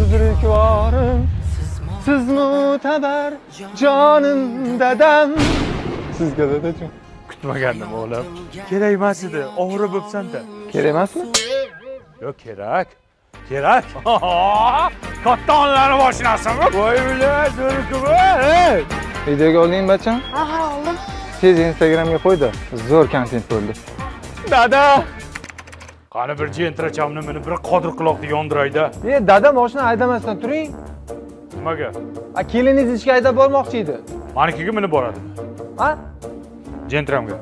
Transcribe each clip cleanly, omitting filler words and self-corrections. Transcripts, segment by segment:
buzrukvorim, siz mo'tabar jonim dadam. Sizga dadajon. Kutmagandim o'g'lim. Kerak emas edi, o'g'ri bo'libsan-da. Kerak emasmi? Yo'q, kerak. Kerak. Katta onlarni mashinasimi? Voy bilan, zo'rkuvoy. Videoga olding bacham? Ha, oldim. Tez Instagramga qo'ydi. Zo'r kontent bo'ldi. Dada! Qani bir jentrachamni meni bir qodir quloqni yondirayda. Dada mashina haydamasdan turing. Nimaga? Keliningiz ishga haydab bormoqchi edi. Manikiga minib boradi. Ha? Jentramga.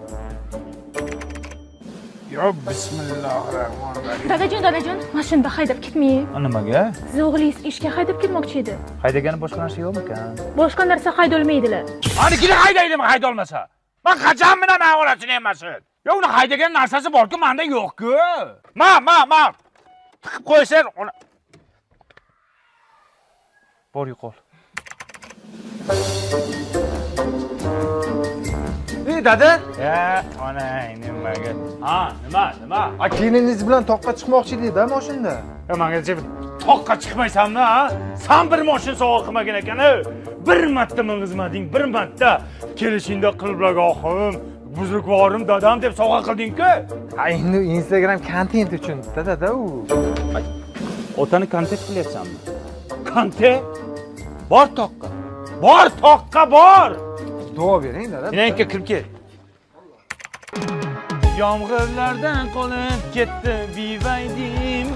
Yo, bismillahirrohmanirrohim. Dadajon, mashinada haydab ketmang. Nimaga? Siz o'g'lingiz ishga haydab ketmoqchi edi. Haydagani boshqa narsa yo'qmikan? Boshqa narsa haydolmaydilar. Manikini haydaydimi, haydolmasa? Men qachon bilan avratini emasin? Yo, uni haydagan narsasi bor-ku, menda yo'q-ku. Ma. Tiqib qo'ysan, uni bor yo'qol. Dada? Onang nimaga? Ha, nima? Keliningiz bilan toqqa chiqmoqchi edi-da mashinada. Menga deb toqqa chiqmaysanmi, ha? Sen bir mashin sovg'a qilmagan ekan-a. Bir marta mingizmading, bir marta kelishingda qilblag'ohim, buzrukvorim dadam deb sovg'a qilding-ku. Ha, endi Instagram kontent uchun dada u. Otani kontent qilyapsanmi? Kontent? Bor toqqa. Bor! Duo bering dada. Menga kirib kel. Yomg'irlardan qolib ketdi bivaydim.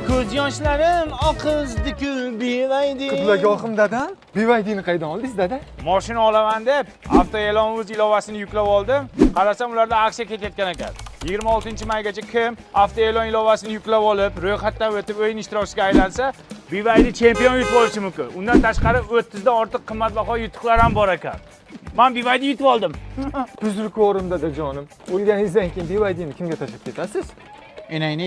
Ko'z yoshlarim oqizdi-ku bivaydim. Qiblagohim dadam. Bivaydini qaydan oldingiz dada? Mashina olaman deb avtoe'lon.uz ilovasini yuklab oldim. Qarasam ularda aksiya ketayotgan ekan. 26-maygacha kim avtoe'lon ilovasini yuklab olib, ro'yxatdan o'tib o'yin ishtirokchisiga aylansa, BYD chempion yutib olishi mumkin. Undan tashqari 30 dan ortiq qimmatbaho yutuqlar ham bor ekan. Men BYD yutib oldim. Buzrukvorim dadajonim. O'lganingizdan keyin bivaydini kimga tashlab ketasiz? Enangni